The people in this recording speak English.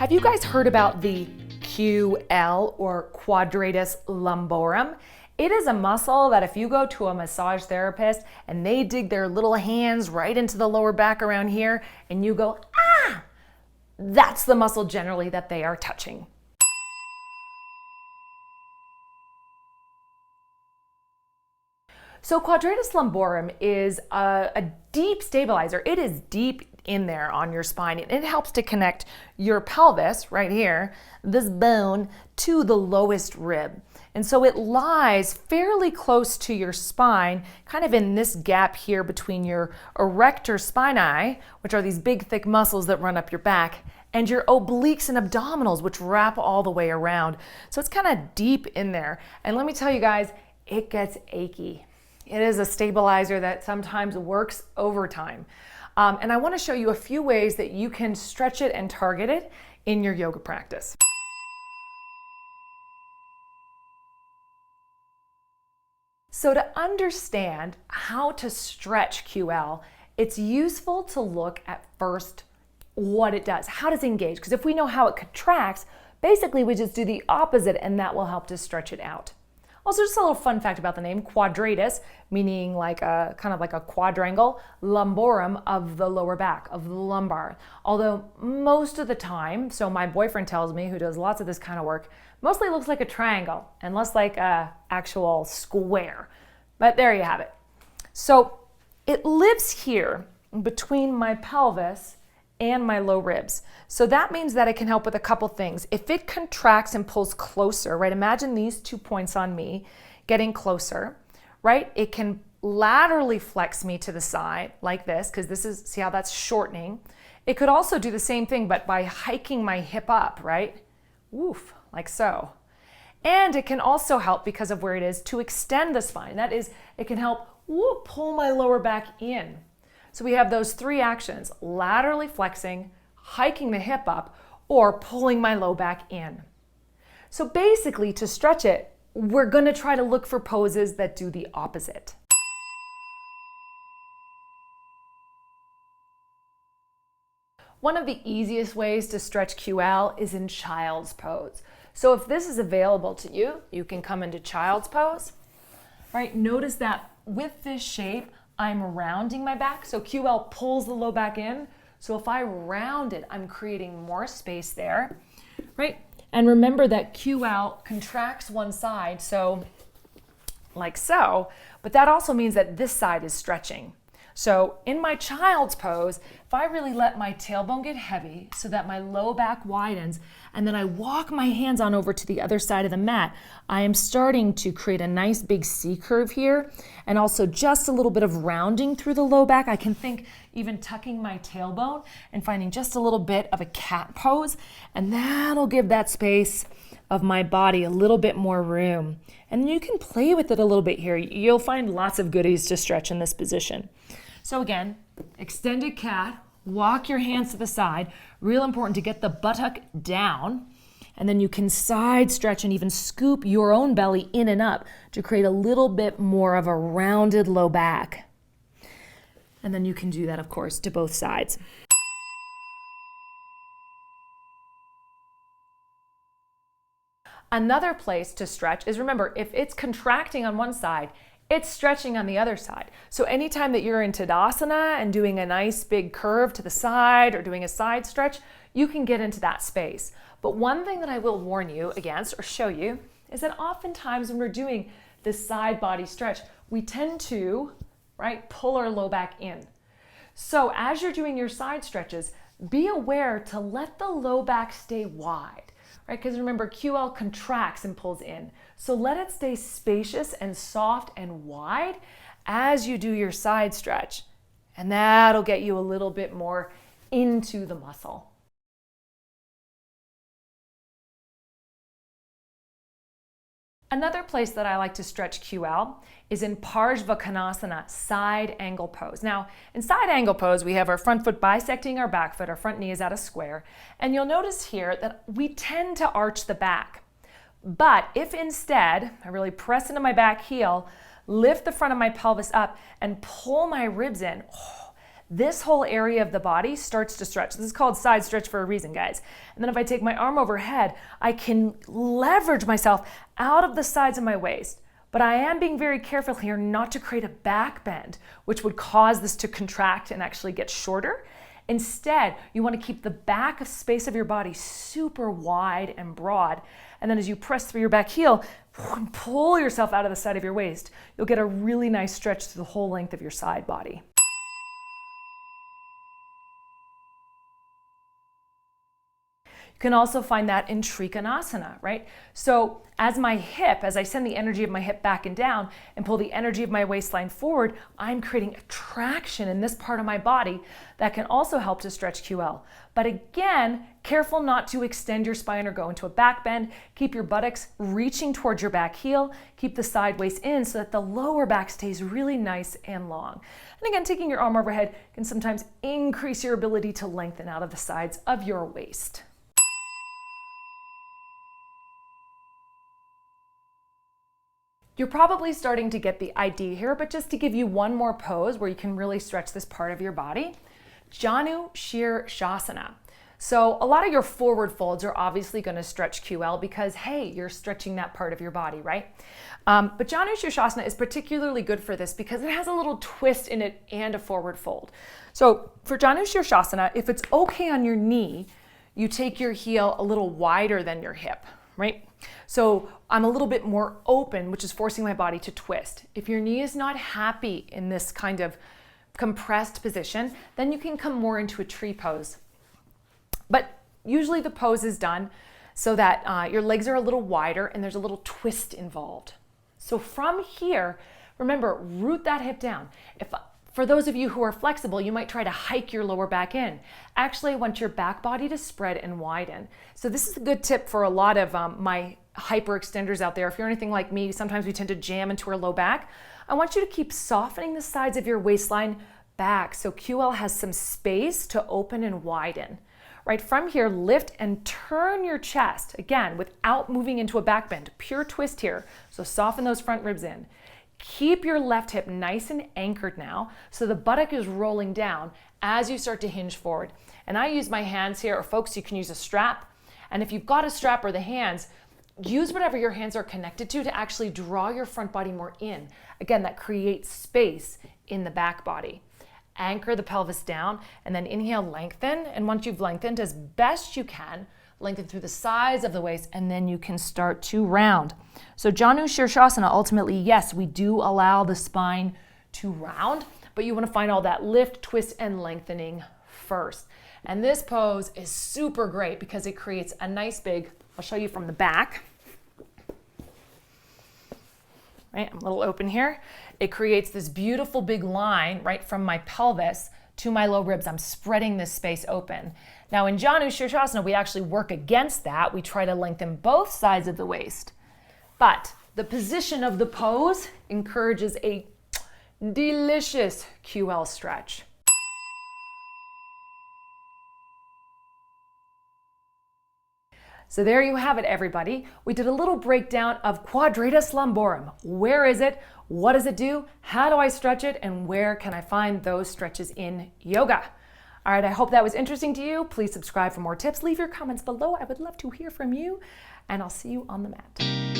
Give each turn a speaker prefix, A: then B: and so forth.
A: Have you guys heard about the QL or Quadratus Lumborum? It is a muscle that if you go to a massage therapist and they dig their little hands right into the lower back around here and you go, ah, that's the muscle generally that they are touching. So Quadratus Lumborum is a deep stabilizer. It is deep in there on your spine. It helps to connect your pelvis right here, this bone, to the lowest rib. And so it lies fairly close to your spine, kind of in this gap here between your erector spinae, which are these big thick muscles that run up your back, and your obliques and abdominals, which wrap all the way around. So it's kind of deep in there. And let me tell you guys, it gets achy. It is a stabilizer that sometimes works overtime. And I want to show you a few ways that you can stretch it and target it in your yoga practice. So to understand how to stretch QL, it's useful to look at first what it does. How does it engage? Because if we know how it contracts, basically we just do the opposite and that will help to stretch it out. Also, just a little fun fact about the name, quadratus, meaning like a kind of like a quadrangle, lumborum, of the lower back, of the lumbar. Although most of the time, so my boyfriend tells me, who does lots of this kind of work, mostly looks like a triangle and less like a actual square. But there you have it. So it lives here between my pelvis and my low ribs. So that means that it can help with a couple things. If it contracts and pulls closer, right? Imagine these 2 points on me getting closer, right? It can laterally flex me to the side like this, because this is, see how that's shortening. It could also do the same thing, but by hiking my hip up, right? Woof, like so. And it can also help, because of where it is, to extend the spine. That is, it can help pull my lower back in. So we have those three actions: laterally flexing, hiking the hip up, or pulling my low back in. So basically, to stretch it, we're going to try to look for poses that do the opposite. One of the easiest ways to stretch QL is in child's pose. So if this is available to you, you can come into child's pose, right? Notice that with this shape, I'm rounding my back. So QL pulls the low back in. So if I round it, I'm creating more space there, right? And remember that QL contracts one side, so like so, but that also means that this side is stretching. So in my child's pose, if I really let my tailbone get heavy so that my low back widens, and then I walk my hands on over to the other side of the mat, I am starting to create a nice big C curve here, and also just a little bit of rounding through the low back. I can think even tucking my tailbone and finding just a little bit of a cat pose, and that'll give that space of my body a little bit more room. And you can play with it a little bit here. You'll find lots of goodies to stretch in this position. So again, extended cat, walk your hands to the side. Real important to get the buttock down. And then you can side stretch and even scoop your own belly in and up to create a little bit more of a rounded low back. And then you can do that, of course, to both sides. Another place to stretch is, remember, if it's contracting on one side, it's stretching on the other side. So anytime that you're in Tadasana and doing a nice big curve to the side or doing a side stretch, you can get into that space. But one thing that I will warn you against or show you is that oftentimes when we're doing this side body stretch, we tend to, right, pull our low back in. So as you're doing your side stretches, be aware to let the low back stay wide. Right? Because remember, QL contracts and pulls in. So let it stay spacious and soft and wide as you do your side stretch. And that'll get you a little bit more into the muscle. Another place that I like to stretch QL is in Parsvakonasana, side angle pose. Now, in side angle pose, we have our front foot bisecting our back foot, our front knee is at a square, and you'll notice here that we tend to arch the back. But if instead, I really press into my back heel, lift the front of my pelvis up, and pull my ribs in, this whole area of the body starts to stretch. This is called side stretch for a reason, guys. And then if I take my arm overhead, I can leverage myself out of the sides of my waist. But I am being very careful here not to create a back bend, which would cause this to contract and actually get shorter. Instead, you want to keep the back of space of your body super wide and broad. And then as you press through your back heel, pull yourself out of the side of your waist. You'll get a really nice stretch through the whole length of your side body. You can also find that in Trikonasana, right? So as I send the energy of my hip back and down and pull the energy of my waistline forward, I'm creating a traction in this part of my body that can also help to stretch QL. But again, careful not to extend your spine or go into a back bend. Keep your buttocks reaching towards your back heel. Keep the side waist in so that the lower back stays really nice and long. And again, taking your arm overhead can sometimes increase your ability to lengthen out of the sides of your waist. You're probably starting to get the idea here, but just to give you one more pose where you can really stretch this part of your body, Janu Shirshasana. So a lot of your forward folds are obviously going to stretch QL because, hey, you're stretching that part of your body, right? But Janu Shirshasana is particularly good for this because it has a little twist in it and a forward fold. So for Janu Shirshasana, if it's okay on your knee, you take your heel a little wider than your hip, right? So I'm a little bit more open, which is forcing my body to twist. If your knee is not happy in this kind of compressed position, then you can come more into a tree pose. But usually the pose is done so that your legs are a little wider and there's a little twist involved. So from here, remember, root that hip down. For those of you who are flexible, you might try to hike your lower back in. Actually, I want your back body to spread and widen. So this is a good tip for a lot of my hyperextenders out there. If you're anything like me, sometimes we tend to jam into our low back. I want you to keep softening the sides of your waistline back so QL has some space to open and widen. Right from here, lift and turn your chest, again, without moving into a back bend. Pure twist here, so soften those front ribs in. Keep your left hip nice and anchored now, so the buttock is rolling down as you start to hinge forward. And I use my hands here, or folks, you can use a strap. And if you've got a strap or the hands, use whatever your hands are connected to actually draw your front body more in. Again, that creates space in the back body. Anchor the pelvis down, and then inhale, lengthen. And once you've lengthened as best you can, lengthen through the sides of the waist, and then you can start to round. So Janu Shirshasana, ultimately, yes, we do allow the spine to round, but you want to find all that lift, twist, and lengthening first. And this pose is super great because it creates a nice big, I'll show you from the back. Right, I'm a little open here. It creates this beautiful big line right from my pelvis to my low ribs. I'm spreading this space open. Now in Janu Shirshasana, we actually work against that. We try to lengthen both sides of the waist. But the position of the pose encourages a delicious QL stretch. So there you have it, everybody. We did a little breakdown of Quadratus Lumborum. Where is it? What does it do? How do I stretch it? And where can I find those stretches in yoga? All right, I hope that was interesting to you. Please subscribe for more tips. Leave your comments below. I would love to hear from you, and I'll see you on the mat.